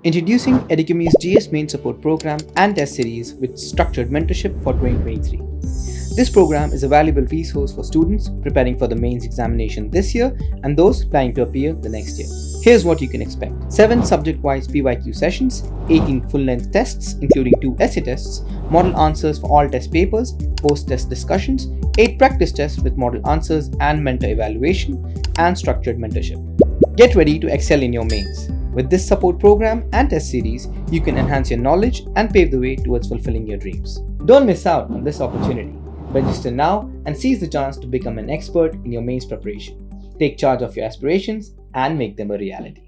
Introducing Educami's GS Main Support Program and Test Series with structured mentorship for 2023. This program is a valuable resource for students preparing for the mains examination this year and those planning to appear the next year. Here's what you can expect: 7 subject-wise PYQ sessions, 18 full-length tests including 2 essay tests, model answers for all test papers, post-test discussions, 8 practice tests with model answers and mentor evaluation, and structured mentorship. Get ready to excel in your mains. With this support program and test series, you can enhance your knowledge and pave the way towards fulfilling your dreams. Don't miss out on this opportunity. Register now and seize the chance to become an expert in your mains preparation. Take charge of your aspirations and make them a reality.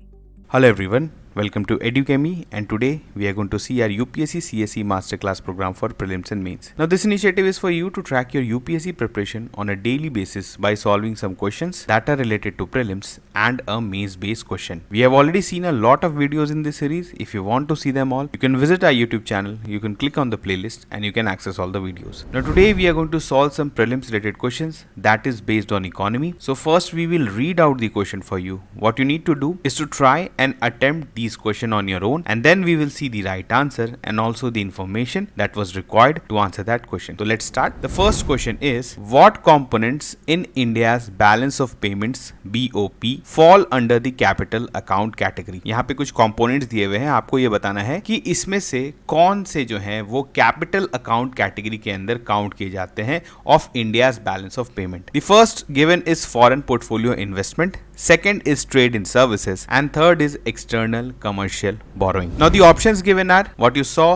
Hello everyone, welcome to Educami, and today we are going to see our UPSC CSE Masterclass program for prelims and mains. Now this initiative is for you to track your UPSC preparation on a daily basis by solving some questions that are related to prelims and a mains based question. We have already seen a lot of videos in this series. If you want to see them all, you can visit our YouTube channel, you can click on the playlist and you can access all the videos. Now today we are going to solve some prelims related questions that is based on economy. So first we will read out the question for you. What you need to do is to try and attempt these questions on your own, and then we will see the right answer and also the information that was required to answer that question. So let's start. The first question is, what components in India's balance of payments BOP fall under the capital account category? यहाँ पे कुछ components दिए हुए हैं, आपको ये बताना है कि इसमें से कौन से जो हैं वो कैपिटल अकाउंट कैटेगरी के अंदर काउंट किए जाते हैं of India's balance of payment. The first given is foreign portfolio investment, second is trade in services, and third is external commercial borrowing. Now the options given are what you saw,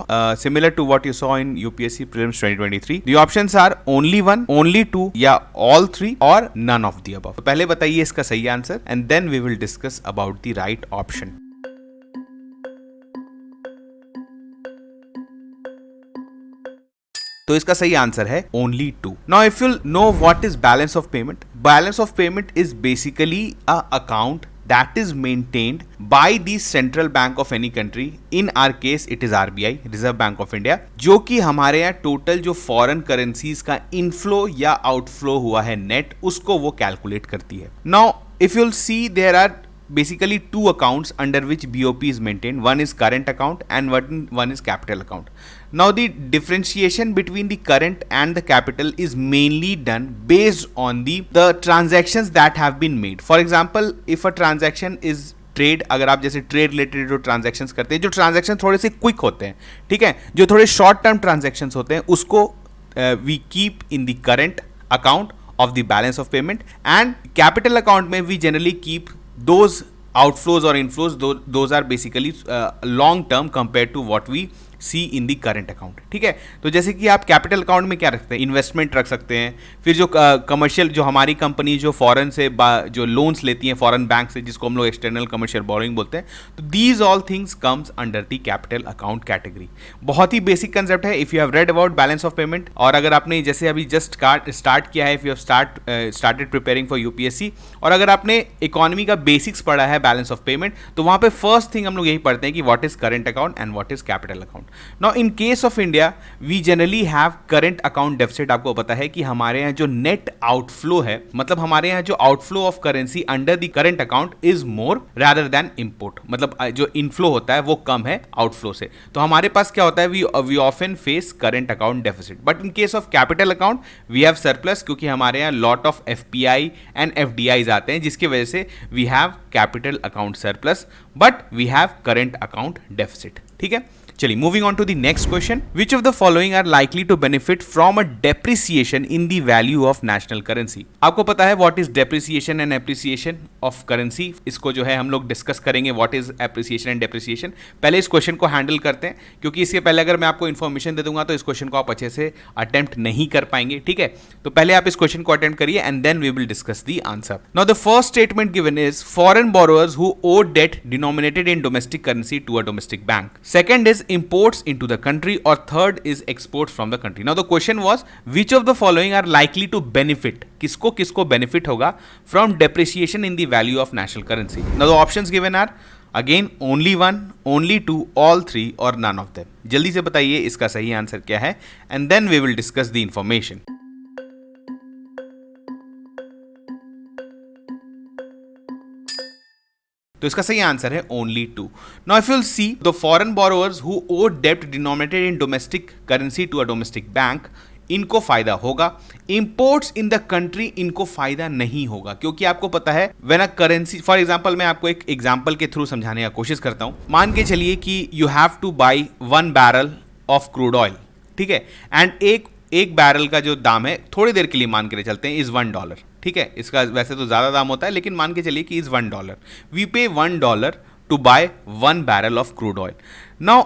similar to what you saw in UPSC Prelims 2023. The options are only one, only two, या all three, or none of the above. तो पहले बताइए इसका सही answer and then we will discuss about the right option. तो इसका सही answer है only two. Now if you know what is balance of payment, balance of payment is basically a account that is maintained by the central bank of any country. In our case it is RBI, Reserve Bank of India, जो कि हमारे यहाँ total जो foreign currencies का inflow या outflow हुआ है net, उसको वो कैलकुलेट करती है. Now if you'll see there are basically two accounts under which BOP is maintained. One is current account and one is capital account. Now the differentiation between the current and the capital is mainly done based on the transactions that have been made. For example, if a transaction is trade, अगर आप जैसे trade related जो transactions करते हैं, जो transaction थोड़े से quick होते हैं, ठीक है, जो थोड़े शॉर्ट टर्म ट्रांजैक्शंस होते हैं, उसको we keep in the current account of the balance of payment, and capital account में we generally keep those outflows or inflows, those are basically long term compared to what we see in the current account. ठीक है, तो जैसे कि आप capital account में क्या रखते हैं, इन्वेस्टमेंट रख सकते हैं, फिर जो कमर्शियल जो हमारी कंपनी जो फॉरेन से जो लोन्स लेती हैं फॉरेन बैंक से, जिसको हम लोग एक्सटर्नल कमर्शियल बोरोइंग बोलते हैं, तो these all things comes under the capital account category. बहुत ही बेसिक कंसेप्ट है. If you have read about balance of payment, और अगर आपने जैसे अभी जस्ट स्टार्ट किया है, if you have started preparing for UPSC, और अगर आपने इकोनॉमी का बेसिक्स पढ़ा है बैलेंस ऑफ पेमेंट, तो वहाँ पे फर्स्ट थिंग हम लोग यही पढ़ते हैं कि what is current account and what is capital account. Now in case of India, we generally have current account deficit. आपको पता है कि हमारे यहाँ जो नेट आउटफ्लो है, मतलब हमारे यहाँ जो outflow of currency under the current account is more rather than import, मतलब जो इनफ्लो होता है वो कम है आउटफ्लो से. तो हमारे पास क्या होता है, we often face current account deficit. But in case of capital account we have surplus, क्योंकि हमारे यहाँ lot of FPI and FDIs आते हैं, जिसकी वजह से we have capital account surplus but we have current account deficit. ठीक है, चलिए moving on to the next question. Which of the following are likely to benefit from a depreciation in the value of national currency. आपको पता है what is depreciation and appreciation of currency. इसको जो है हम लोग डिस्कस करेंगे what is appreciation and depreciation. पहले इस क्वेश्चन को हैंडल करते हैं, क्योंकि इसके पहले अगर मैं आपको इन्फॉर्मेशन दे दूंगा तो इस क्वेश्चन को आप अच्छे से अटेम्प्ट नहीं कर पाएंगे. ठीक है, तो पहले आप इस क्वेश्चन को अटेम्प्ट करिए and then we will discuss the answer. Now the first statement given is foreign borrowers who owe debt denominated in domestic currency to a domestic bank. Second is imports into the country, or third is exports from the country. Now the question was which of the following are likely to benefit, किसको किसको benefit होगा from depreciation in the value of national currency. Now the options given are again only one, only two, all three, or none of them. जल्दी से बताइए इसका सही answer क्या है and then we will discuss the information. तो इसका सही आंसर है only 2. Now if you will see the foreign borrowers who owe डेब्ट denominated in domestic currency to a domestic bank, इनको फायदा होगा. इंपोर्ट्स इन द कंट्री, इनको फायदा नहीं होगा, क्योंकि आपको पता है when a currency, for example मैं आपको एक एग्जांपल के थ्रू समझाने का कोशिश करता हूं. मान के चलिए कि you have two by 1 barrel of crude oil, ठीक है, एंड एक बैरल का जो दाम है, थोड़ी देर के लिए मान के चलते हैं, इज $1, ठीक है. इसका वैसे तो ज्यादा दाम होता है, लेकिन मान के चलिए कि is $1. We pay $1 to buy 1 barrel of crude oil. Now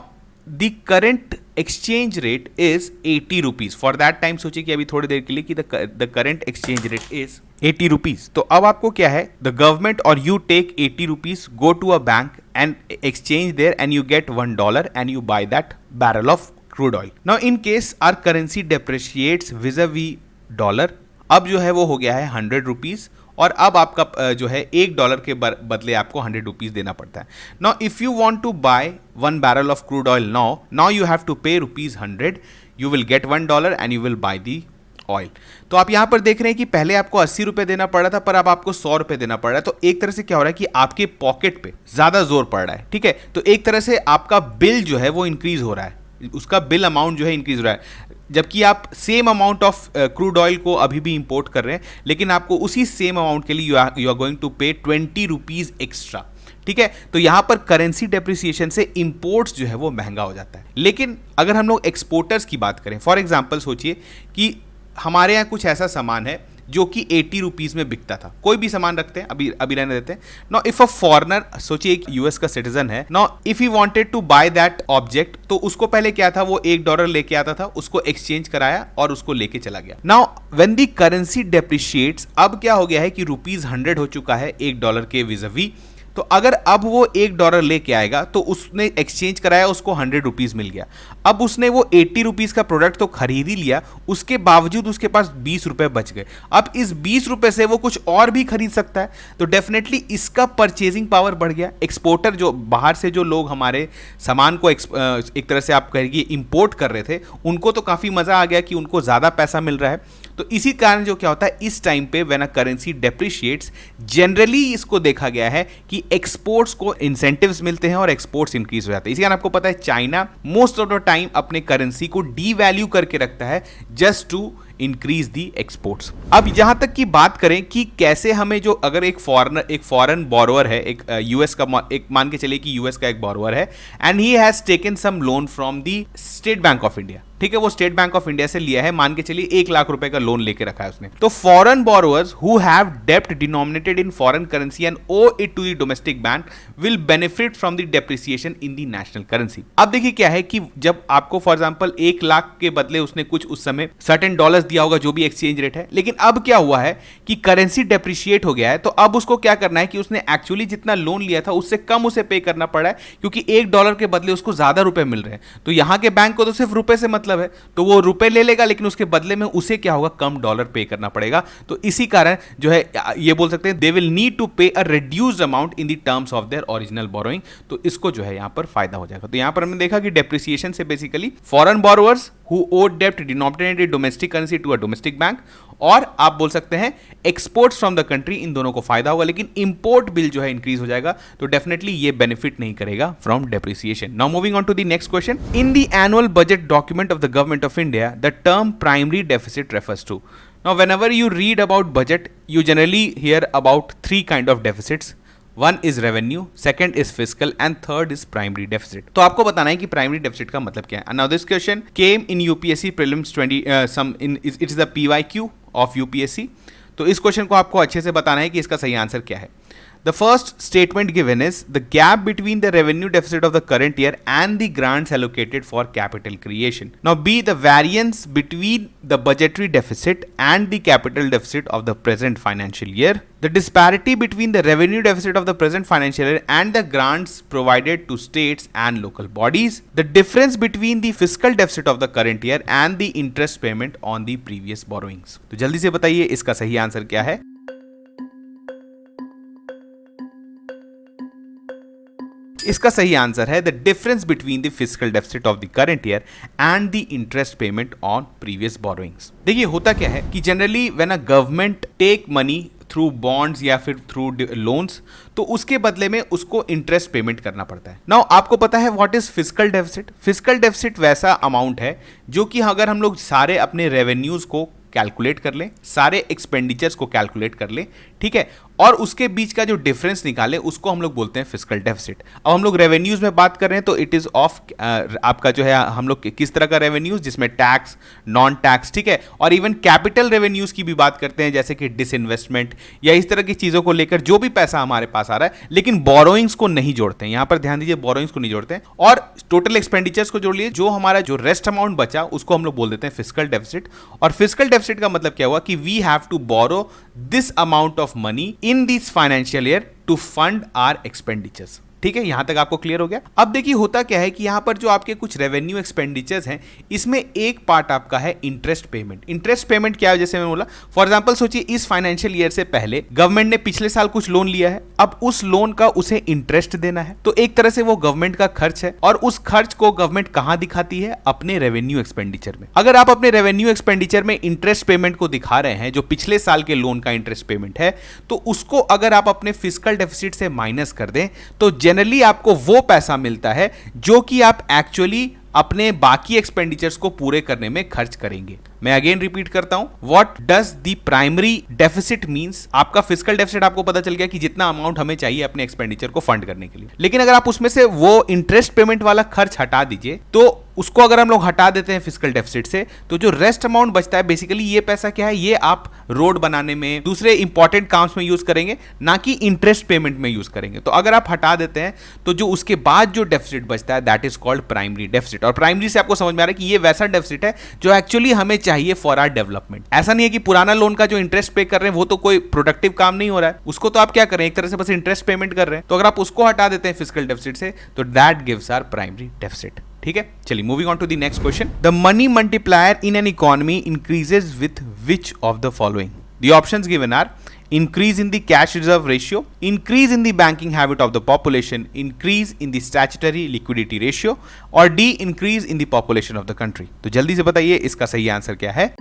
the current exchange rate is 80 rupees. For that time सोचिए कि अभी थोड़ी देर के लिए कि the current exchange rate is 80 rupees. तो अब आपको क्या है, द गवर्नमेंट और you take 80 rupees, go to a bank and exchange there and you get $1 and you buy that barrel of crude oil. Now in case our currency depreciates vis a vis dollar, अब जो है वो हो गया है 100 rupees, और अब आपका जो है $1 के बदले आपको 100 रुपीज देना पड़ता है. Now if you want to buy 1 barrel of crude oil now you have to pay ₹100, you will get $1 and you will buy the oil. तो आप यहां पर देख रहे हैं कि पहले आपको 80 रुपए देना पड़ रहा था, पर अब आपको 100 रुपए देना पड़ रहा है. तो एक तरह से क्या हो रहा है कि आपके पॉकेट पे ज्यादा जोर पड़ रहा है, ठीक है. तो एक तरह से आपका बिल जो है वो इंक्रीज हो रहा है, उसका बिल अमाउंट जो है इंक्रीज हो रहा है, जबकि आप same amount of crude oil को अभी भी इंपोर्ट कर रहे हैं, लेकिन आपको उसी सेम अमाउंट के लिए यू आर गोइंग टू पे 20 रुपीज एक्स्ट्रा, ठीक है. तो यहां पर करेंसी डेप्रिसिएशन से इंपोर्ट्स जो है वो महंगा हो जाता है. लेकिन अगर हम लोग एक्सपोर्टर्स की बात करें, फॉर एग्जांपल सोचिए कि हमारे यहाँ कुछ ऐसा सामान है जो कि 80 रुपीज में बिकता था, कोई भी सामान रखते हैं, अभी रहने देते हैं. नाउ इफ अ फॉरेनर, सोचिए एक यूएस का सिटीजन है, now if he wanted to buy that object, तो उसको पहले क्या था, वो $1 लेके आता था, उसको एक्सचेंज कराया और उसको लेके चला गया. Now when the currency depreciates, अब क्या हो गया है कि ₹100 हो चुका है $1 के विज़-अ-वी. तो अगर अब वो $1 लेके आएगा, तो उसने एक्सचेंज कराया, उसको 100 रुपीज मिल गया. अब उसने वो 80 रुपीज का प्रोडक्ट तो खरीद ही लिया, उसके बावजूद उसके पास 20 रुपए बच गए. अब इस 20 रुपए से वो कुछ और भी खरीद सकता है, तो डेफिनेटली इसका परचेजिंग पावर बढ़ गया. एक्सपोर्टर, जो बाहर से जो लोग हमारे सामान को एक तरह से आप कहिए इंपोर्ट कर रहे थे, उनको तो काफी मजा आ गया कि उनको ज्यादा पैसा मिल रहा है. तो इसी कारण जो क्या होता है, इस टाइम पे when a currency depreciates, generally इसको देखा गया है कि एक्सपोर्ट्स को इंसेंटिव्स मिलते हैं और एक्सपोर्ट्स इंक्रीज हो जाते हैं. इसी कारण आपको पता है China most of the time अपने करेंसी को डीवैल्यू करके रखता है just to increase the exports. अब यहां तक की बात करें कि कैसे हमें, जो अगर एक फॉरेन बोरोवर है, एक यूएस का, एक मान के चलिए कि यूएस का एक बोरोवर है, and he has taken some loan from the State Bank of India, ठीक है, वो स्टेट बैंक ऑफ इंडिया से लिया है, मान के चलिए 1 लाख रुपए का लोन लेके रखा है उसने. तो फॉरेन बोरोवर्स हु हैव डेब्ट denominated in foreign currency and owe it to the domestic bank will benefit from the depreciation in the national currency. अब देखिए क्या है कि जब आपको फॉर एग्जांपल 1 लाख के बदले उसने कुछ उस समय सर्टेन डॉलर्स दिया होगा, जो भी एक्सचेंज रेट है, लेकिन अब क्या हुआ है कि करेंसी डेप्रिशिएट हो गया है, तो अब उसको क्या करना है कि उसने एक्चुअली जितना लोन लिया था उससे कम उसे पे करना पड़ा है, क्योंकि $1 के बदले उसको ज्यादा रुपए मिल रहे हैं. तो यहां के बैंक को तो सिर्फ रुपए से मतलब है, तो वो रुपए ले लेगा, लेकिन उसके बदले में उसे क्या होगा, कम डॉलर पे करना पड़ेगा. तो इसी कारण जो है ये बोल सकते हैं they will need to pay a reduced amount in the terms of their original borrowing. तो इसको जो है यहां पर फायदा हो जाएगा. तो यहां पर हमने देखा कि डेप्रिसिएशन से basically foreign borrowers who owe डेब्ट denominated in domestic currency to a domestic bank, और आप बोल सकते हैं एक्सपोर्ट्स फ्रॉम द कंट्री, इन दोनों को फायदा होगा. लेकिन इंपोर्ट बिल जो है इंक्रीज हो जाएगा, तो डेफिनेटली ये बेनिफिट नहीं करेगा from depreciation. Now moving on to the next question. In the annual budget document of the government of India, the term primary deficit refers to. Now whenever you read about budget, you generally hear about 3 kind of deficits. One is revenue, second is fiscal, and third is primary deficit. तो आपको बताना है कि primary deficit का मतलब क्या है. Now this question came in UPSC prelims 20 it is the PYQ of UPSC. तो इस क्वेश्चन को आपको अच्छे से बताना है कि इसका सही आंसर क्या है. The first statement given is the gap between the revenue deficit of the current year and the grants allocated for capital creation. Now B, the variance between the budgetary deficit and the capital deficit of the present financial year. The disparity between the revenue deficit of the present financial year and the grants provided to states and local bodies. The difference between the fiscal deficit of the current year and the interest payment on the previous borrowings. तो जल्दी से बताइए इसका सही answer क्या है. इसका सही आंसर है the difference between the fiscal deficit of the current year and the interest payment on previous borrowings. देखिए होता क्या है कि generally when a government take money through bonds या फिर थ्रू लोन्स, तो उसके बदले में उसको इंटरेस्ट पेमेंट करना पड़ता है। नाउ आपको पता है what is fiscal deficit. Fiscal deficit वैसा अमाउंट है जो कि अगर हम लोग सारे अपने रेवेन्यूज को कैलकुलेट कर लें, सारे एक्सपेंडिचर्स को कैलकुलेट कर लें, ठीक है, और उसके बीच का जो डिफरेंस निकाले उसको हम लोग बोलते हैं फिस्कल डेफिसिट। अब हम लोग रेवेन्यूज में बात कर रहे हैं तो इट इज ऑफ आपका जो है हम लोग किस तरह का रेवेन्यूज, जिसमें टैक्स, नॉन टैक्स, ठीक है, और इवन कैपिटल रेवेन्यूज की भी बात करते हैं, जैसे कि डिसइन्वेस्टमेंट या इस तरह की चीजों को लेकर जो भी पैसा हमारे पास आ रहा है, लेकिन बोरोइंग्स को नहीं जोड़ते हैं। यहां पर ध्यान दीजिए, बोरोइंग्स को नहीं जोड़ते हैं और टोटल एक्सपेंडिचर्स को जोड़ लिए, जो हमारा जो रेस्ट अमाउंट बचा उसको हम लोग बोल देते हैं फिस्कल डेफिसिट। और फिस्कल डेफिसिट का मतलब क्या हुआ कि we have to borrow this amount of money in this financial year to fund our expenditures. ठीक है, यहां तक आपको क्लियर हो गया। अब देखिए होता क्या है कि यहां पर जो आपके कुछ रेवेन्यू एक्सपेंडिचर्स हैं, इसमें एक पार्ट आपका है इंटरेस्ट पेमेंट। इंटरेस्ट पेमेंट क्या है, जैसे मैं बोला, फॉर एग्जांपल सोचिए इस फाइनेंशियल ईयर से पहले गवर्नमेंट ने पिछले साल कुछ लोन लिया है, अब उस लोन का उसे इंटरेस्ट देना है, तो एक तरह से वो गवर्नमेंट का खर्च है और उस खर्च को गवर्नमेंट कहां दिखाती है, अपने रेवेन्यू एक्सपेंडिचर में। अगर आप अपने रेवेन्यू एक्सपेंडिचर में इंटरेस्ट पेमेंट को दिखा रहे हैं, जो पिछले साल के लोन का इंटरेस्ट पेमेंट है, तो उसको अगर आप अपने फिस्कल डेफिसिट से माइनस कर दें तो जनरली आपको वो पैसा मिलता है जो कि आप एक्चुअली अपने बाकी एक्सपेंडिचर्स को पूरे करने में खर्च करेंगे। मैं अगेन रिपीट करता हूं, what does the primary deficit means. आपका फिस्कल डेफिसिट आपको पता चल गया कि जितना अमाउंट हमें चाहिए अपने एक्सपेंडिचर को फंड करने के लिए, लेकिन अगर आप उसमें से वो इंटरेस्ट पेमेंट वाला खर्च हटा दीजिए, तो उसको अगर हम लोग हटा देते हैं फिस्कल डेफिसिट से, तो जो रेस्ट अमाउंट बचता है, बेसिकली ये पैसा क्या है, ये आप रोड बनाने में, दूसरे इंपॉर्टेंट काम्स में यूज करेंगे, ना कि इंटरेस्ट पेमेंट में यूज करेंगे। तो अगर आप हटा देते हैं तो जो उसके बाद जो डेफिसिट बचता है, that is called primary deficit. और प्राइमरी से आपको समझ में आ रहा है कि ये वैसा डेफिसिट है जो एक्चुअली हमें चाहिए फॉर आवर डेवलपमेंट। ऐसा नहीं है कि पुराना लोन का जो इंटरेस्ट पे कर रहे हैं वो तो कोई प्रोडक्टिव काम नहीं हो रहा है, उसको तो आप क्या कर रहे हैं, एक तरह से बस इंटरेस्ट पेमेंट कर रहे हैं। तो अगर आप उसको हटा देते हैं फिस्कल डेफिसिट से, तो that gives our primary deficit. ठीक है, चलिए moving on to the next question. The money multiplier in an economy increases with which of the following. The options given are increase in the cash reserve ratio, increase in the banking habit of the population, increase in the statutory liquidity ratio, or D, increase in the population of the country। तो जल्दी से बताइए इसका सही answer क्या है।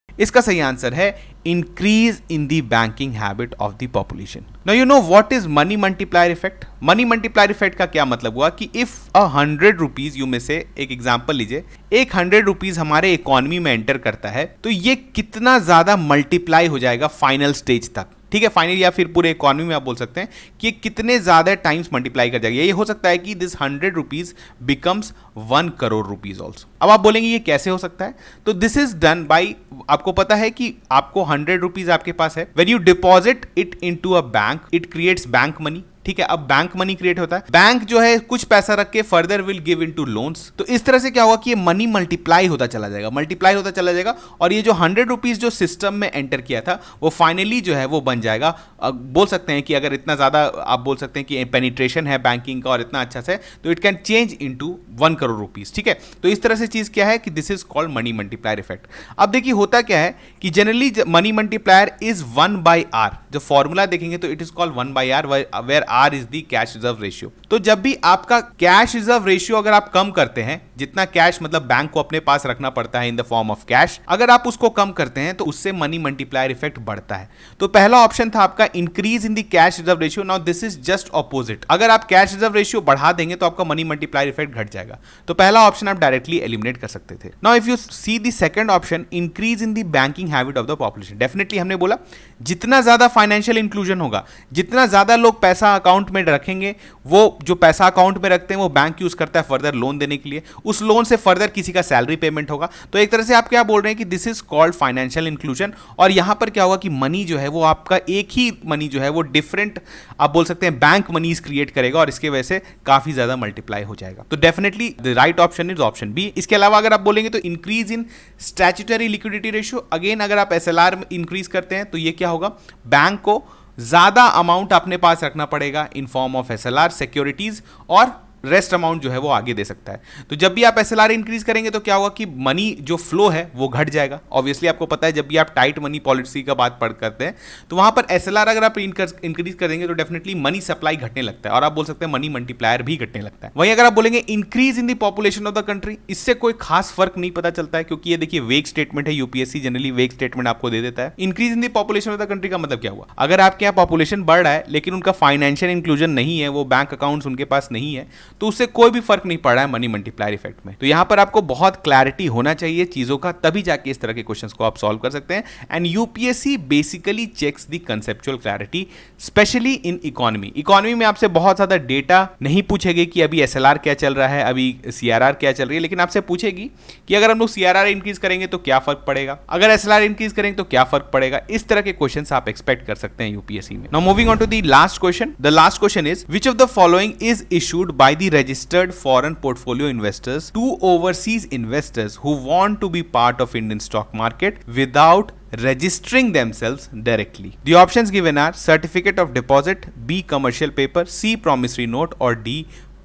इसका सही आंसर है increase in the banking habit of the population. Now you know what is money multiplier effect. Money multiplier effect का क्या मतलब हुआ कि इफ 100 रुपीज, यू में से एक एग्जांपल लीजिए, एक 100 रुपीज हमारे इकोनॉमी में एंटर करता है, तो ये कितना ज्यादा मल्टीप्लाई हो जाएगा फाइनल स्टेज तक। ठीक है, फाइनल या फिर पूरे इकोनॉमी में आप बोल सकते हैं कि कितने ज्यादा टाइम्स मल्टीप्लाई कर जाएगा। ये हो सकता है कि this 100 rupees becomes 1 crore rupees also. अब आप बोलेंगे ये कैसे हो सकता है, तो दिस इज डन बाई, आपको पता है कि आपको 100 रुपीज आपके पास है, when you deposit it into a bank, it creates bank money. ठीक है, अब बैंक मनी क्रिएट होता है, बैंक जो है कुछ पैसा रख के further will give into loans. तो इस तरह से क्या होगा कि ये मनी मल्टीप्लाई होता चला जाएगा, मल्टीप्लाई होता चला जाएगा, और ये जो 100 रुपीज जो सिस्टम में एंटर किया था वो फाइनली जो है वो बन जाएगा। बोल सकते हैं कि अगर इतना ज्यादा आप बोल सकते हैं कि पेनिट्रेशन है बैंकिंग का और इतना अच्छा से, तो it can change into 1 crore rupees. ठीक है, तो इस तरह से चीज क्या है कि this is called money multiplier effect. अब देखिए होता क्या है कि generally money multiplier is 1/r। जो फॉर्मूला देखेंगे तो it is called 1/r, where r is the cash reserve ratio. तो जब भी आपका कैश रिजर्व रेशियो अगर आप कम करते हैं, जितना कैश मतलब बैंक को अपने पास रखना पड़ता है in the form of cash, अगर आप उसको कम करते हैं तो उससे मनी मल्टीप्लायर इफेक्ट बढ़ता है। तो पहला ऑप्शन था आपका increase in the cash reserve ratio. Now this is just opposite, अगर आप कैश रिजर्व रेशियो बढ़ा देंगे तो आपका मनी मल्टीप्लायर इफेक्ट घट जाएगा। तो पहला ऑप्शन आप डायरेक्टली एलिमिनेट कर सकते थे। Now if you see the second option, increase in the banking habit of the population, definitely हमने बोला जितना ज्यादा फाइनेंशियल इंक्लूजन होगा, जितना ज्यादा लोग पैसा अकाउंट में रखेंगे, वो जो पैसा अकाउंट में रखते हैं वो बैंक यूज करता है फर्दर लोन देने के लिए, उस लोन से फर्दर किसी का सैलरी पेमेंट होगा। तो एक तरह से आप क्या बोल रहे हैं कि this is called financial inclusion. और यहां पर क्या होगा कि मनी जो है वो आपका एक ही मनी जो है वो डिफरेंट आप बोल सकते हैं बैंक मनीज क्रिएट करेगा, और इसके वजह से काफी ज्यादा मल्टीप्लाई हो जाएगा। तो definitely the right option is option B. इसके अलावा अगर आप बोलेंगे तो increase in statutory liquidity ratio, again अगर आप एसएलआर इंक्रीज करते हैं तो ये क्या होगा, बैंक को ज्यादा अमाउंट अपने पास रखना पड़ेगा in form of SLR securities और रेस्ट अमाउंट जो है वो आगे दे सकता है। तो जब भी आप एसएलआर इंक्रीज करेंगे तो क्या होगा कि मनी जो फ्लो है वो घट जाएगा। ऑब्वियसली आपको पता है जब भी आप टाइट मनी पॉलिसी का बात पढ़ करते हैं तो वहां पर एसएलआर अगर आप इंक्रीज करेंगे तो डेफिनेटली मनी सप्लाई घटने लगता है और आप बोल सकते हैं मनी मल्टीप्लायर भी घटने लगता है। वहीं अगर आप बोलेंगे increase in the population of the country, इससे कोई खास फर्क नहीं पता चलता है क्योंकि ये देखिए वेग स्टेटमेंट है, यूपीएससी जनरली वेग स्टेटमेंट आपको दे देता है। Increase in the population of the country का मतलब क्या हुआ, अगर आपके यहाँ पॉपुलेशन बढ़ रहा है लेकिन उनका फाइनेंशियल इंक्लूजन नहीं है, वो बैंक अकाउंट्स उनके पास नहीं है, तो उससे कोई भी फर्क नहीं पड़ रहा है मनी मल्टीप्लायर इफेक्ट में। तो यहां पर आपको बहुत क्लैरिटी होना चाहिए चीजों का, तभी जाके इस तरह के क्वेश्चंस को आप सॉल्व कर सकते हैं। And UPSC basically checks the conceptual clarity specially in economy. Economy में आपसे बहुत ज्यादा डेटा नहीं पूछेगी कि अभी एसएलआर क्या चल रहा है, अभी सीआरआर क्या चल रही है, लेकिन आपसे पूछेगी कि अगर हम लोग सीआरआर इंक्रीज करेंगे तो क्या फर्क पड़ेगा, अगर एसएलआर इंक्रीज करेंगे तो क्या फर्क पड़ेगा। इस तरह के क्वेश्चंस आप एक्सपेक्ट कर सकते हैं यूपीएससी में। Now moving on to the last question. The last question is which of the following is issued by the registered foreign portfolio investors to overseas investors who want to be part of Indian stock market without registering themselves directly. The options given are certificate of deposit, B commercial paper, C promissory note और D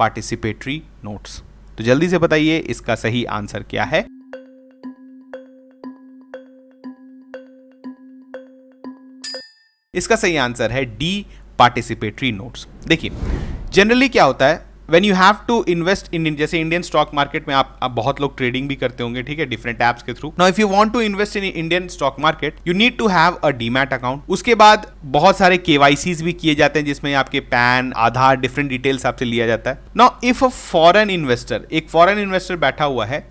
participatory notes. तो जल्दी से बताइए इसका सही answer क्या है। इसका सही आंसर है डी पार्टिसिपेटरी नोट्स। देखिए जनरली क्या होता है when you have to invest in, जैसे इंडियन स्टॉक मार्केट में आप बहुत लोग ट्रेडिंग भी करते होंगे, ठीक है, डिफरेंट ऐप्स के थ्रू। Now if you want to invest in Indian stock market you need to have a demat account. उसके बाद बहुत सारे केवाईसीज भी किए जाते हैं जिसमें आपके पैन, आधार, डिफरेंट डिटेल्स आपसे लिया जाता है। Now if a foreign investor, एक फॉरेन इन्वेस्टर बैठा हुआ है,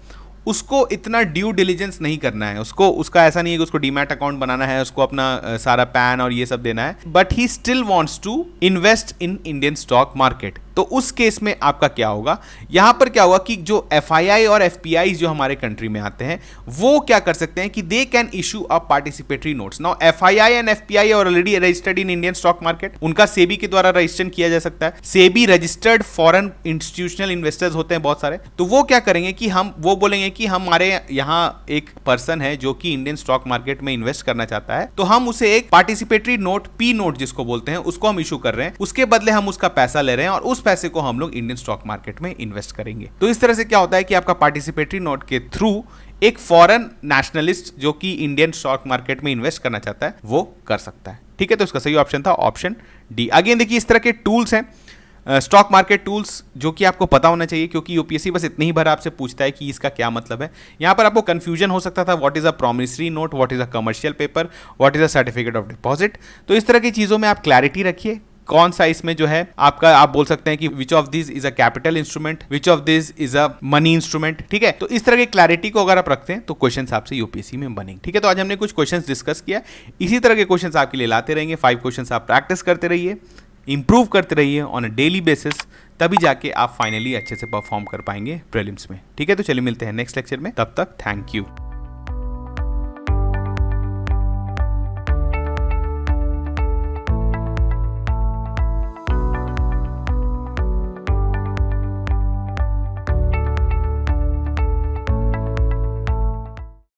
उसको इतना ड्यू डिलीजेंस नहीं करना है, उसका ऐसा नहीं है कि उसको डीमैट अकाउंट बनाना है, उसको अपना सारा पैन और ये सब देना है, but he still wants to invest in Indian stock market. तो उस केस में आपका क्या होगा, यहां पर क्या होगा कि जो एफआईआई और एफपीआई जो हमारे कंट्री में आते हैं वो क्या कर सकते हैं कि they can issue a participatory notes. Now FII and FPI are already registered in Indian stock market, उनका सेबी के द्वारा रजिस्टर किया जा सकता है। SEBI registered foreign institutional investors होते हैं बहुत सारे, तो वो क्या करेंगे कि वो बोलेंगे कि हमारे यहाँ एक पर्सन है जो कि इंडियन स्टॉक मार्केट में इन्वेस्ट करना चाहता है, तो हम उसे एक पार्टिसिपेटरी नोट, पी नोट जिसको बोलते हैं, उसको हम इशू कर रहे हैं, उसके बदले हम उसका पैसा ले रहे हैं और उस पैसे को हम लोग इंडियन स्टॉक मार्केट में इन्वेस्ट करेंगे। तो इस तरह से क्या होता है कि आपका पार्टिसिपेटरी नोट के थ्रू एक फॉरेन नेशनलिस्ट जो कि इंडियन स्टॉक मार्केट में इन्वेस्ट करना चाहता है वो कर सकता है। ठीक है, तो इसका सही ऑप्शन था ऑप्शन डी। अगेन देखिए इस तरह के टूल्स हैं स्टॉक मार्केट टूल्स जो कि आपको पता होना चाहिए क्योंकि यूपीएससी बस इतनी ही बार आपसे पूछता है कि इसका क्या मतलब है। यहां पर आपको कंफ्यूजन हो सकता था, what is a promissory note, what is a commercial paper, what is a certificate of deposit. तो इस तरह की चीजों में आप क्लैरिटी रखिए, कौन सा इसमें जो है आपका, आप बोल सकते हैं कि which of this is a capital instrument, which of this is a money instrument. ठीक है, तो इस तरह की क्लैरिटी को अगर आप रखते हैं तो क्वेश्चंस आपसे यूपीएससी में बनेंगे। ठीक है, तो आज हमने कुछ क्वेश्चंस डिस्कस किया, इसी तरह के क्वेश्चंस आपके लिए लाते रहेंगे। 5 क्वेश्चंस आप प्रैक्टिस करते रहिए, इंप्रूव करते रहिए ऑन अ डेली बेसिस, तभी जाके आप फाइनली अच्छे से परफॉर्म कर पाएंगे प्रीलिम्स में। ठीक है, तो चलिए मिलते हैं नेक्स्ट लेक्चर में, तब तक थैंक यू।